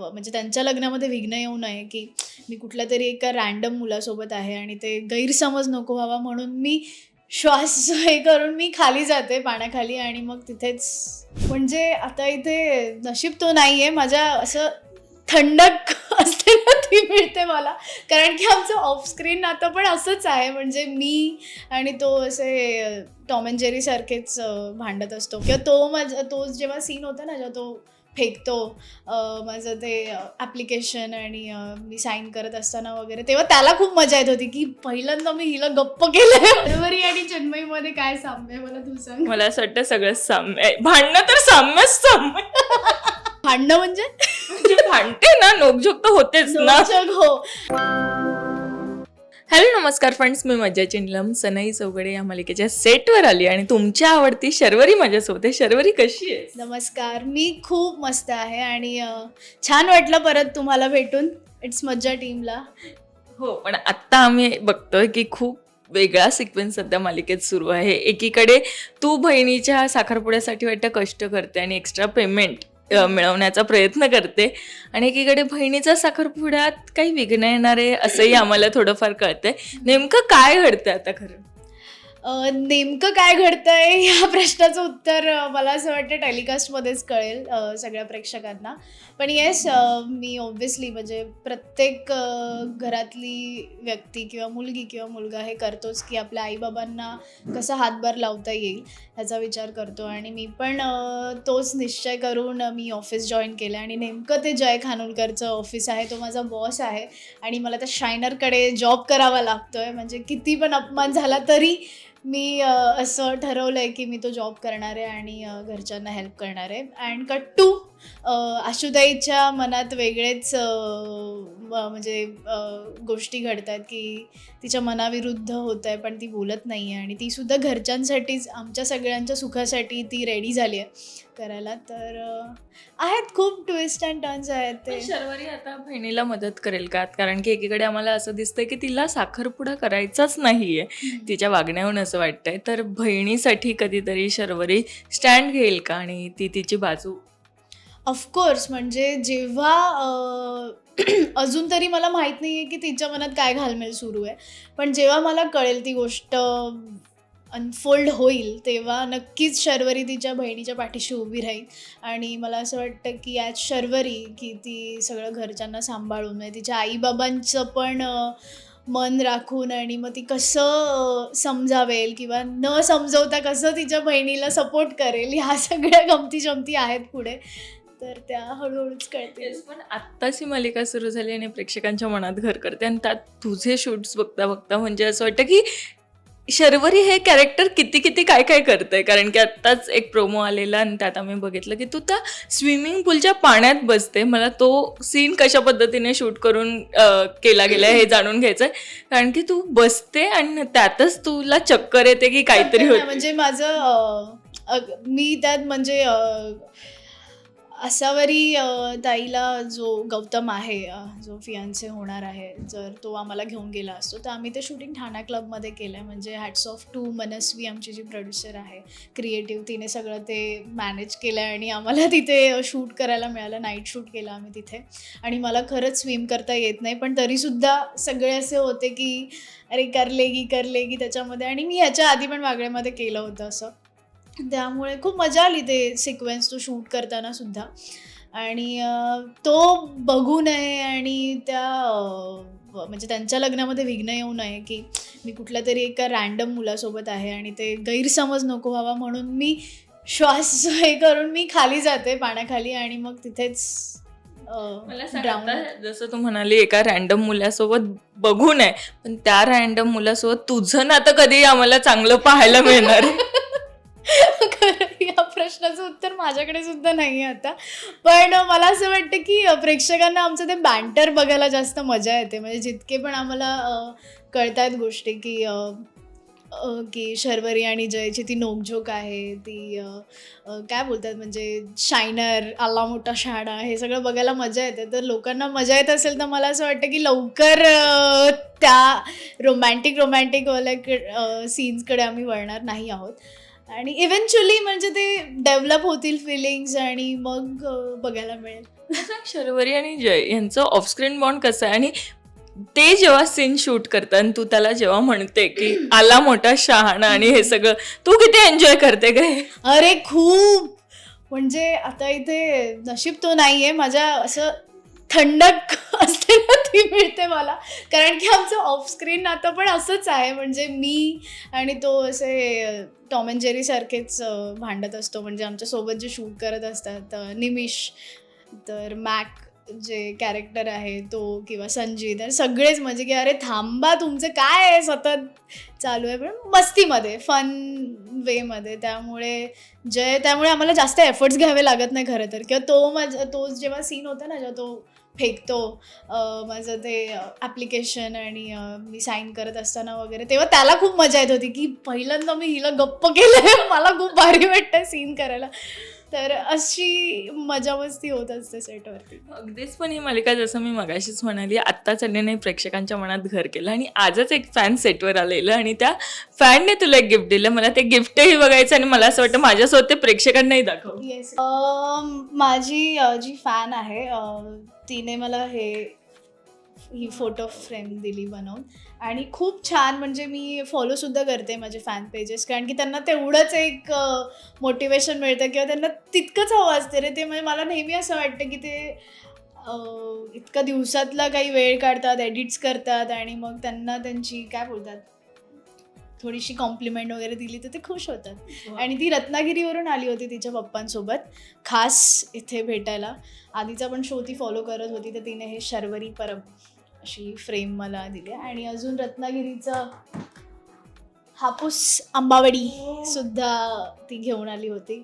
म्हणजे त्यांच्या लग्नामध्ये विघ्न येऊ नये, की मी कुठल्या तरी एका रँडम मुलासोबत आहे आणि ते गैरसमज नको व्हावा म्हणून मी श्वास हे करून मी खाली जाते पाण्याखाली आणि मग तिथेच म्हणजे आता इथे नशीब तो नाहीये माझ्या असं थंडक असते ना ती मिळते मला. कारण की आमचं ऑफ स्क्रीन नातं पण असंच आहे म्हणजे मी आणि तो असे टॉम अँड जेरी सारखेच भांडत असतो किंवा तो जेव्हा सीन होता ना जेव्हा तो फेकतो माझं ते ॲप्लिकेशन आणि मी साईन करत असताना वगैरे तेव्हा त्याला खूप मजा येत होती की पहिल्यांदा मी हिला गप्प केलंय. शर्वरी आणि चिन्मयीमध्ये काय साम्य आहे मला तू सांग. मला असं वाटतं सगळं साम्य आहे. भांडणं तर साम्यच साम्य. भांडणं म्हणजे भांडते ना, नोकझोक तर होतेच ना. हो. हॅलो नमस्कार फ्रेंड्स, मी मज्जा चिंडलम सनई चौगडे या मालिकेच्या सेटवर आली आणि तुमच्या आवडती शर्वरी माझ्यासोबत आहे. शर्वरी कशी आहे? नमस्कार, मी खूप मस्त आहे आणि छान वाटलं परत तुम्हाला भेटून. इट्स मज्जा टीमला. हो, पण आत्ता आम्ही बघतोय की खूप वेगळा सिक्वेन्स सध्या मालिकेत सुरू आहे. एकीकडे तू बहिणीच्या साखरपुड्यासाठी वाटतं कष्ट करते आणि एक्स्ट्रा पेमेंट मिळवण्याचा प्रयत्न करते आणि एकीकडे बहिणीचा साखरपुड्यात काही विघ्न येणार आहे असंही आम्हाला थोडंफार कळतंय. नेमकं काय घडतंय आता खरं? नेमकं काय घडतंय या प्रश्नाचं उत्तर मला असं वाटतं टेलिकास्टमध्येच कळेल सगळ्या प्रेक्षकांना. पण येस, मी ऑब्व्हियसली म्हणजे प्रत्येक घरातली व्यक्ती किंवा मुलगी किंवा मुलगा हे करतोच की आपल्या आईबाबांना कसा हातभार लावता येईल ह्याचा विचार करतो आणि मी पण तोच निश्चय करून मी ऑफिस जॉईन केलं आणि नेमकं ते जय खानोलकरचं ऑफिस आहे, तो माझा बॉस आहे आणि मला त्या शायनरकडे जॉब करावा लागतो आहे. म्हणजे किती पण अपमान झाला तरी मी असं ठरवलं आहे की मी तो जॉब करणार आहे आणि घरच्यांना हेल्प करणार आहे. अँड कट टू आशुताईच्या मनात वेगळेच म्हणजे गोष्टी घडत आहेत की तिच्या मनाविरुद्ध होत आहे पण ती बोलत नाही आहे आणि तीसुद्धा घरच्यांसाठीच आमच्या सगळ्यांच्या सुखासाठी ती रेडी झाली आहे करायला. तर आहेत खूप ट्विस्ट अँड टर्न्स आहेत ते. शर्वरी आता बहिणीला मदत करेल का? कारण की एकीकडे आम्हाला असं दिसतंय की तिला साखरपुडा करायचाच नाहीये, तिच्या वागण्याहून असं वाटतंय. तर बहिणीसाठी कधीतरी शर्वरी स्टँड घेईल का आणि ती तिची बाजू? ऑफकोर्स म्हणजे जेव्हा अजून तरी मला माहीत नाही आहे की तिच्या मनात काय घालमेल सुरू आहे, पण जेव्हा मला कळेल ती गोष्ट अनफोल्ड होईल तेव्हा नक्कीच शर्वरी तिच्या बहिणीच्या पाठीशी उभी राहील. आणि मला असं वाटतं की ॲज शर्वरी की ती सगळं घरच्यांना सांभाळून म्हणजे तिच्या आईबाबांचं पण मन राखून आणि मग ती कसं समजावेल किंवा न समजवता कसं तिच्या बहिणीला सपोर्ट करेल ह्या सगळ्या गमती जमती आहेत पुढे, तर त्या हळूहळूच कळतील. पण आत्ताच ही मालिका सुरू झाली आणि प्रेक्षकांच्या मनात घर करते आणि त्यात तुझे शूट्स बघता बघता म्हणजे असं वाटतं की शर्वरी हे कॅरेक्टर किती किती काय काय करतंय. कारण की आत्ताच एक प्रोमो आलेला आणि त्यात आम्ही बघितलं की तू त्या स्विमिंग पूलच्या पाण्यात बसते. मला तो सीन कशा पद्धतीने शूट करून केला गेला हे जाणून घ्यायचंय. कारण की तू बसते आणि त्यातच तुला चक्कर येते की काहीतरी होतं. म्हणजे माझं मी त्यात म्हणजे असावरी ताईला जो गौतम आहे जो फियांसे होणार आहे, जर तो आम्हाला घेऊन गेला असतो तर आम्ही ते शूटिंग ठाणा क्लबमध्ये केलं आहे. म्हणजे हॅट्स ऑफ टू मनस्वी आमची जी प्रोड्युसर आहे क्रिएटिव्ह, तिने सगळं ते मॅनेज केलं आहे आणि आम्हाला तिथे शूट करायला मिळालं. नाईट शूट केलं आम्ही तिथे आणि मला खरंच स्विम करता येत नाही पण तरीसुद्धा सगळे असे होते की अरे करलेगी त्याच्यामध्ये. आणि मी ह्याच्या आधी पण वागळेमध्ये केलं होतं असं, त्यामुळे खूप मजा आली ते सिक्वेन्स तो शूट करताना सुद्धा. आणि तो बघू नये आणि त्या म्हणजे त्यांच्या लग्नामध्ये विघ्न येऊ नये की मी कुठल्या तरी एका रँडम मुलासोबत आहे आणि ते गैरसमज नको व्हावा म्हणून मी श्वास हे करून मी खाली जाते पाण्याखाली आणि मग तिथेच मला सांग, आता जसं तू म्हणाली एका रँडम मुलासोबत बघू नये, पण त्या रँडम मुलासोबत तुझं नातं कधी आम्हाला चांगलं पाहायला मिळणार आहे? या प्रश्नाचं उत्तर माझ्याकडे सुद्धा नाही आहे आता. पण मला असं वाटतं की प्रेक्षकांना आमचं ते बँटर बघायला जास्त मजा येते. म्हणजे जितके पण आम्हाला कळतायत गोष्टी की की शर्वरी आणि जयची ती नोकझोक आहे, ती काय बोलतात म्हणजे शायनर आला मोठा शहाणा, हे सगळं बघायला मजा येते. तर लोकांना मजा येत असेल तर मला असं वाटतं की लवकर त्या रोमॅन्टिकवाल्या सीन्सकडे आम्ही वळणार नाही आहोत आणि इव्हेंच्युअली म्हणजे ते डेव्हलप होतील फिलिंग्स आणि मग बघायला मिळेल. सांग शर्वरी आणि जय यांचं ऑफस्क्रीन बॉन्ड कसं आहे आणि ते जेव्हा सीन शूट करतात आणि तू त्याला जेव्हा म्हणते की आला मोठा शहाणा आणि हे सगळं तू किती एन्जॉय करते काय? अरे खूप, म्हणजे आता इथे नशीब तो नाहीये माझ्या, असं थंडक असते ना ती मिळते मला, कारण की आमचं ऑफस्क्रीन आता पण असंच आहे. म्हणजे मी आणि तो असे टॉम अँड जेरी सारखेच भांडत असतो. म्हणजे आमच्या सोबत जे शूट करत असतात निमिष, तर मॅक जे कॅरेक्टर आहे तो, किंवा संजीत, आणि सगळेच म्हणजे की अरे थांबा तुमचं काय आहे सतत चालू आहे, पण मस्तीमध्ये, फन वेमध्ये. त्यामुळे आम्हाला जास्त एफर्ट्स घ्यावे लागत नाही खरं तर. किंवा तो जेव्हा सीन होता ना, जेव्हा तो फेकतो माझं ते ॲप्लिकेशन आणि मी साईन करत असताना वगैरे, तेव्हा त्याला खूप मजा येत होती की पहिल्यांदा मी हिला गप्प केलं. मला खूप भारी वाटतं सीन करायला. तर अशी मजा मस्ती होत असते सेटवरती. अगदीच. पण ही मालिका जसं मी मगाशीच म्हणाली आत्ता चालल्याने प्रेक्षकांच्या मनात घर केलं आणि आजच एक फॅन सेटवर आलेलं आणि त्या फॅनने तुला एक गिफ्ट दिलं. मला ते गिफ्टही बघायचं आणि मला असं वाटतं माझ्यासोबत ते प्रेक्षकांनाही दाखव. येस, माझी जी फॅन आहे तिने मला ही फोटो फ्रेम दिली बनवून, आणि खूप छान. म्हणजे मी फॉलोसुद्धा करते माझे फॅन पेजेस, कारण की त्यांना तेवढंच एक मोटिवेशन मिळतं किंवा त्यांना तितकंच हवं असते रे ते. म्हणजे मला नेहमी असं वाटतं की ते इतका दिवसातला काही वेळ काढतात, एडिट्स करतात, आणि मग त्यांना त्यांची काय बोलतात थोडीशी कॉम्प्लिमेंट वगैरे दिली तर ते खुश होतात. आणि ती रत्नागिरीवरून आली होती तिच्या पप्पांसोबत खास इथे भेटायला. आधीचा पण शो ती फॉलो करत होती, तर तिने हे शर्वरी परब अशी फ्रेम मला दिली. आणि अजून रत्नागिरीचं हापूस आंबावडी सुद्धा ती घेऊन आली होती.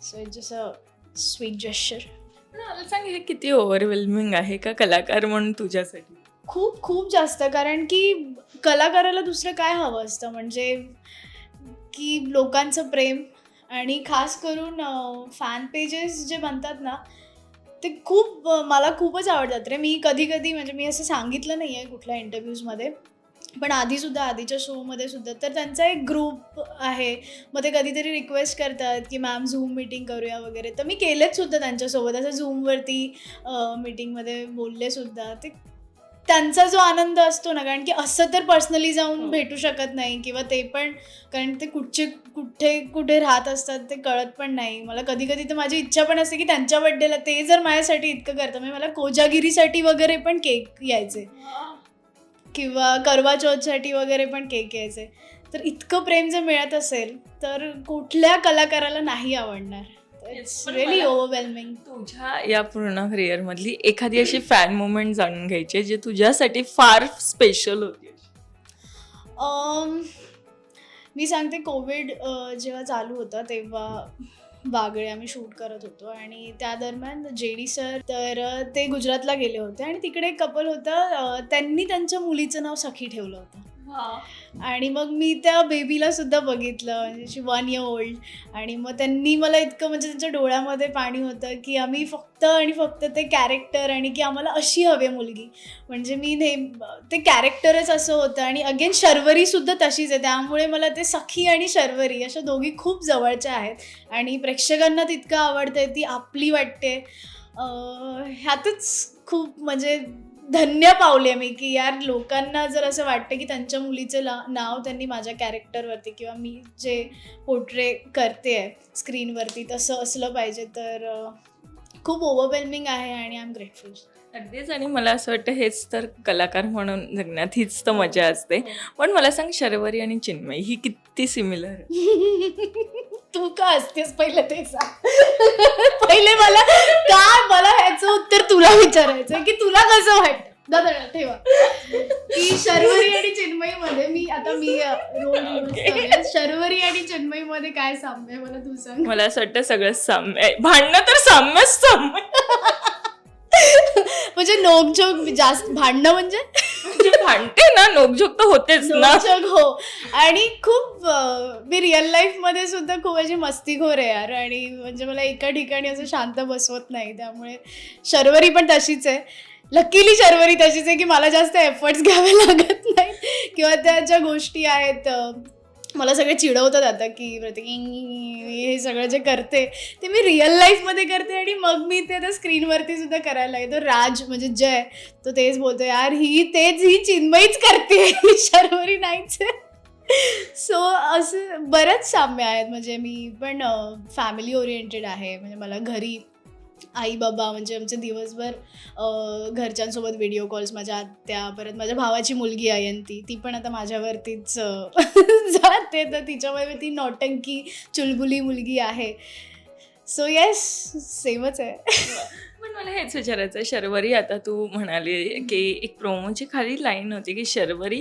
So it's just a sweet gesture. मला सांग हे किती ओव्हरवेल्मिंग आहे का कलाकार म्हणून तुझ्यासाठी? खूप खूप जास्त, कारण की कलाकाराला दुसरं काय हवं असतं, म्हणजे की लोकांचं प्रेम, आणि खास करून फॅन पेजेस जे बनतात ना ते खूप मला खूपच आवडतात रे. मी कधी कधी, म्हणजे मी असं सांगितलं नाही आहे कुठल्या इंटरव्ह्यूजमध्ये, पण आधीच्या शोमध्ये सुद्धा, तर त्यांचा एक ग्रुप आहे. मग ते कधीतरी रिक्वेस्ट करतात की मॅम झूम मीटिंग करूया वगैरे, तर मी केलेच सुद्धा त्यांच्यासोबत. असं झूमवरती मीटिंगमध्ये बोलले सुद्धा. ते त्यांचा जो आनंद असतो ना, कारण की असं तर पर्सनली जाऊन भेटू शकत नाही, किंवा ते पण, कारण ते कुठे राहत असतात ते कळत पण नाही मला. कधी कधी तर माझी इच्छा पण असते की त्यांच्या बड्डेला ते जर माझ्यासाठी इतकं करतं, म्हणजे मला कोजागिरीसाठी वगैरे पण केक यायचे, किंवा करवा चौथसाठी वगैरे पण केक यायचे. तर इतकं प्रेम जर मिळत असेल तर कुठल्या कलाकाराला नाही आवडणार. It's really overwhelming. तुझ्या या पूर्ण करिअरमधली एखादी अशी फॅन मुवमेंट जाणून घ्यायची जे तुझ्यासाठी फार स्पेशल होती. मी सांगते, कोविड जेव्हा चालू होतं तेव्हा बागळे आम्ही शूट करत होतो, आणि त्या दरम्यान JD सर तर ते गुजरातला गेले होते, आणि तिकडे एक कपल होतं, त्यांनी त्यांच्या मुलीचं नाव सखी ठेवलं होतं. आणि मग मी त्या बेबीला सुद्धा बघितलं, म्हणजे 1 year old. आणि मग त्यांनी मला इतकं, म्हणजे त्यांच्या डोळ्यामध्ये पाणी होतं की आम्ही फक्त आणि फक्त ते कॅरेक्टर, आणि की आम्हाला अशी हवी मुलगी. म्हणजे मी ते कॅरेक्टरच असं होतं. आणि अगेन शर्वरीसुद्धा तशीच आहे, त्यामुळे मला ते सखी आणि शर्वरी अशा दोघी खूप जवळच्या आहेत, आणि प्रेक्षकांना तितकं आवडतंय, ती आपली वाटते. ह्यातच खूप म्हणजे धन्य पावले मी, की यार लोकांना जर असं वाटतं की त्यांच्या मुलीचं नाव त्यांनी माझ्या कॅरेक्टरवरती, किंवा मी जे पोर्ट्रे करते आहे स्क्रीनवरती तसं असलं पाहिजे, तर खूप ओव्हरवेल्मिंग आहे, आणि आय एम ग्रेटफुल. अगदीच. आणि मला असं वाटतं हेच तर कलाकार म्हणून जगण्यात हीच तर मजा असते. पण मला सांग शर्वरी आणि चिन्मयी ही किती सिमिलर आहे? तू का असतेस पहिले ते सांग. पहिले मला ह्याचं उत्तर तुला विचारायचं की तुला कसं वाटतं. दादा ठेवा की शर्वरी आणि चिन्मयीमध्ये मी रोल शर्वरी आणि चिन्मयीमध्ये काय साम्य आहे मला तू सांग. मला असं वाटतं सगळं साम्य आहे. भांडणं तर साम्यच साम्य. म्हणजे नोकझोक जास्त, भांडणं म्हणजे भांडते ना, नोकझोक तर होतेच ना. नोकझोक हो. आणि खूप मी रिअल लाईफमध्ये सुद्धा खूप अशी मस्तीखोर आहे यार, आणि म्हणजे मला एका ठिकाणी असं शांत बसवत नाही. त्यामुळे शर्वरी पण तशीच आहे. लकीली शर्वरी तशीच आहे की मला जास्त एफर्ट्स घ्यावे लागत नाही, किंवा त्या ज्या गोष्टी आहेत मला सगळे चिडवतात आता की प्रत्येक हे सगळं जे करते ते मी रिअल लाईफमध्ये करते आणि मग मी ते आता स्क्रीनवरती सुद्धा करायला लागेल. तो राज म्हणजे जय तो तेच बोलतो, यार ही चिन्मयीच करते शर्वरी नाहीच आहे. सो असं बरंच साम्य आहेत. म्हणजे मी पण फॅमिली ओरिएंटेड आहे. म्हणजे मला घरी आई बाबा म्हणजे आमचे दिवसभर घरच्यांसोबत व्हिडिओ कॉल्स, माझ्या आत्या, परत माझ्या भावाची मुलगी अयंती, ती पण आता माझ्यावरतीच जाते, तर तिच्यामुळे ती नौटंकी चुलबुली मुलगी आहे. सो येस, सेमच आहे. पण मला हेच विचारायचं आहे, शर्वरी आता तू म्हणाली की एक प्रोमोची खाली लाईन होती की शर्वरी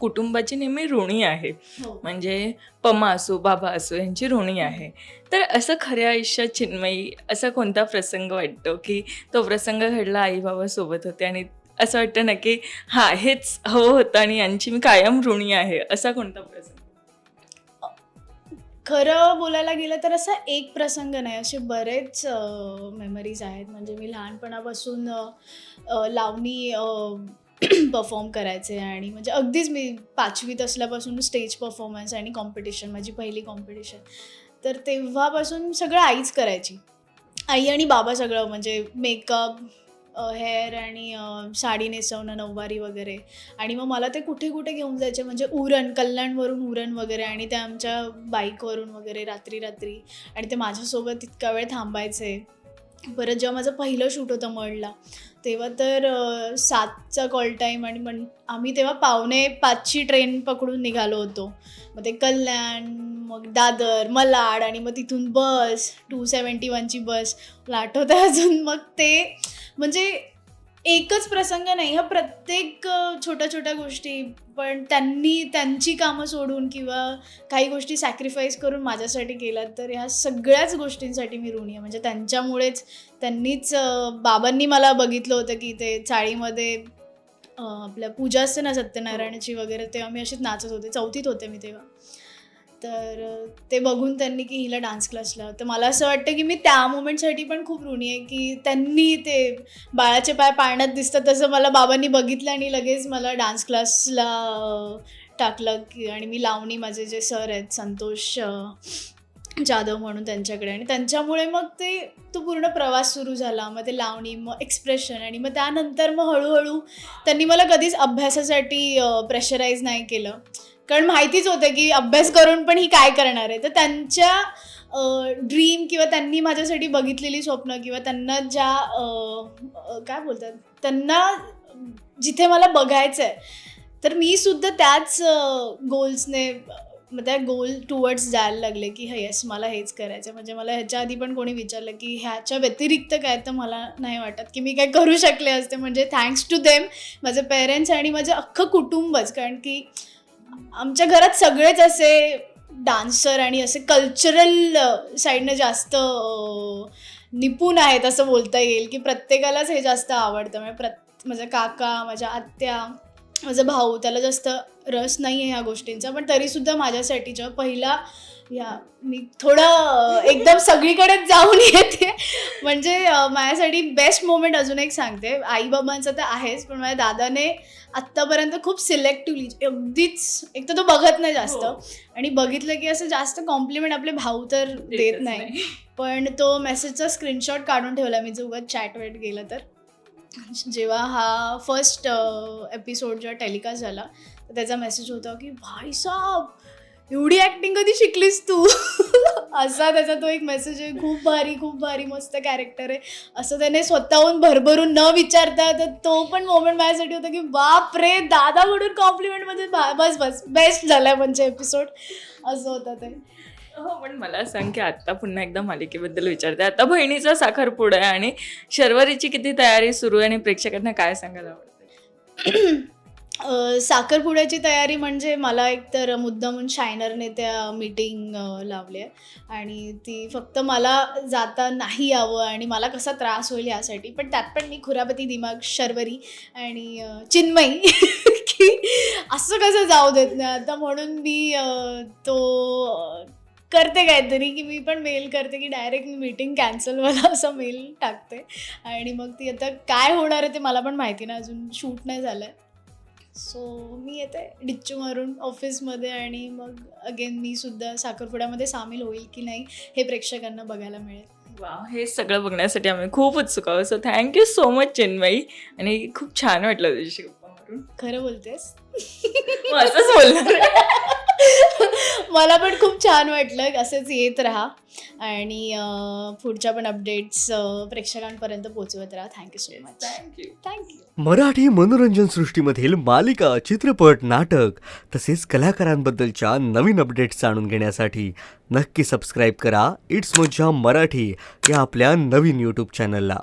कुटुंबाची नेहमी ऋणी आहे, हो. म्हणजे पमा असो बाबा असो यांची ऋणी आहे. तर असं खऱ्या आयुष्यात चिन्मयी असा कोणता प्रसंग वाटतो की तो प्रसंग घडला आई बाबा सोबत होते आणि असं वाटतं ना की हा हेच हवं होतं आणि यांची मी कायम ऋणी आहे, असा कोणता प्रसंग? खरं बोलायला गेलं तर असा एक प्रसंग नाही, असे बरेच मेमरीज आहेत. म्हणजे मी लहानपणापासून लावणी परफॉर्म करायचे आणि म्हणजे अगदीच मी 5वीत असल्यापासून स्टेज परफॉर्मन्स आणि कॉम्पिटिशन, माझी पहिली कॉम्पिटिशन. तर तेव्हापासून सगळं आईच करायची. आई आणि बाबा सगळं, म्हणजे मेकअप, हेअर आणि साडी नेसवणं, नऊवारी वगैरे. आणि मग मला ते कुठे कुठे घेऊन जायचे, म्हणजे उरण, कल्याणवरून उरण वगैरे, आणि ते आमच्या बाईकवरून वगैरे रात्री रात्री, आणि ते माझ्यासोबत इतका वेळ थांबायचे. परत जेव्हा माझं पहिलं शूट होतं मडला, तेव्हा तर 7चा कॉल टाईम, आणि आम्ही तेव्हा 4:45ची ट्रेन पकडून निघालो होतो. मग ते कल्याण, मग दादर, malaड, आणि मग तिथून बस 271ची बस, मला आठवतं अजून. मग ते म्हणजे एकच प्रसंग नाही, हा प्रत्येक छोट्या छोट्या गोष्टी, पण त्यांनी त्यांची कामं सोडून किंवा काही गोष्टी सॅक्रिफाईस करून माझ्यासाठी केल्यात, तर ह्या सगळ्याच गोष्टींसाठी मी ऋणी आहे. म्हणजे त्यांनीच बाबांनी मला बघितलं होतं की ते चाळीमध्ये आपल्या पूजा असते ना सत्यनारायणाची वगैरे, तेव्हा मी अशीच नाचत होते, 4थीत होते मी तेव्हा. तर ते बघून त्यांनी की हिला डान्स क्लासला, तर मला असं वाटतं की मी त्या मोमेंटसाठी पण खूप ऋणी आहे की त्यांनी ते बाळाचे पाय पाळण्यात दिसतात तसं मला बाबांनी बघितलं आणि लगेच मला डान्स क्लासला टाकलं की, आणि मी लावणी, माझे जे सर आहेत संतोष जाधव म्हणून, त्यांच्याकडे, आणि त्यांच्यामुळे मग तो पूर्ण प्रवास सुरू झाला. मग ते लावणी, मग एक्सप्रेशन, आणि मग त्यानंतर मग हळूहळू त्यांनी मला कधीच अभ्यासासाठी प्रेशराईज नाही केलं, कारण माहितीच होतं की अभ्यास करून पण ही काय करणार आहे. तर त्यांच्या ड्रीम किंवा त्यांनी माझ्यासाठी बघितलेली स्वप्न किंवा त्यांना ज्या काय बोलतात, त्यांना जिथे मला बघायचं आहे, तर मी सुद्धा त्याच गोल्सने, मग त्या गोल टुवर्ड्स जायला लागले की येस, मला हेच करायचं. म्हणजे मला ह्याच्या आधी पण कोणी विचारलं की ह्याच्या व्यतिरिक्त काय, तर मला नाही वाटत की मी काय करू शकले असते. म्हणजे थँक्स टू देम, माझे पेरेंट्स आणि माझं अख्खं कुटुंबच, कारण की आमच्या घरात सगळेच असे डान्सर आणि असे कल्चरल साईडनं जास्त निपुण आहेत असं बोलता येईल, की प्रत्येकालाच हे जास्त आवडतं. म्हणजे माझा काका, माझ्या आत्या, माझा भाऊ, त्याला जास्त रस नाही आहे ह्या गोष्टींचा, पण तरीसुद्धा माझ्यासाठी जेव्हा पहिला मी थोडं एकदम सगळीकडेच जाऊन येते. म्हणजे माझ्यासाठी बेस्ट मोमेंट अजून एक सांगते. आईबाबांचं तर आहेच, पण माझ्या दादाने आत्तापर्यंत खूप सिलेक्टिव्हली, अगदीच, एक तर तो बघत नाही जास्त, आणि बघितलं की असं जास्त कॉम्प्लिमेंट आपले भाऊ तर देत नाही, पण तो मेसेजचा स्क्रीनशॉट काढून ठेवला मी, जो उगाच चॅट वेट गेलं तर. जेव्हा हा फर्स्ट एपिसोड जेव्हा टेलिकास्ट झाला, तर त्याचा मेसेज होता की भाई साहब, एवढी ॲक्टिंग कधी शिकलीस तू? असा त्याचा तो एक मेसेज आहे. खूप भारी, खूप भारी, मस्त कॅरेक्टर आहे, असं त्याने स्वतःहून भरभरून न विचारता. तर तो पण मोमेंट माझ्यासाठी होता की बाप रे, दादाकडून कॉम्प्लिमेंटमध्ये बस बस बेस्ट झालाय म्हणजे एपिसोड, असं होतं ते. हो, पण मला सांग की आत्ता पुन्हा एकदा मालिकेबद्दल विचारते. आता बहिणीचा साखरपुडा आहे आणि शर्वरीची किती तयारी सुरू आहे आणि प्रेक्षकांना काय सांगायला आवडतं? साखरपुड्याची तयारी म्हणजे मला एकतर मुद्दामून शायनरने त्या मीटिंग लावली आहे, आणि ती फक्त मला जाता नाही यावं आणि मला कसा त्रास होईल यासाठी. पण त्यात पण मी खुरापती दिमाग शर्वरी आणि चिन्मयी की असं कसं जाऊ देत नाही आता, म्हणून मी करते काहीतरी, की मी पण मेल करते की डायरेक्ट मी मीटिंग कॅन्सल मला, असा मेल टाकते. आणि मग ती आता काय होणार आहे ते मला पण माहिती नाही, अजून शूट नाही झालं आहे. सो मी येते डिच्चू मारून ऑफिसमध्ये आणि मग अगेन मी सुद्धा साखरपुड्यामध्ये सामील होईल की नाही हे प्रेक्षकांना बघायला मिळेल. वा, हे सगळं बघण्यासाठी आम्ही खूप उत्सुक आहोत. So thank you so much Chinmayi, आणि खूप छान वाटलं तुझ्याशी गप्पा मारून. खरं बोलतेस? मग असंच बोलणार. मला पण खूप छान वाटलं. असेच येत राहा आणि पुढच्या पण अपडेट्स प्रेक्षकांपर्यंत पोहोचवत राहा. Thank you so much. Thank you. Thank you. Marathi मनोरंजन सृष्टीमधील मालिका, चित्रपट, नाटक तसेच कलाकारांबद्दलच्या नवीन अपडेट्स जाणून घेण्यासाठी नक्की सबस्क्राईब करा इट्स मज्जा मराठी या आपल्या नवीन यूट्यूब चॅनलला.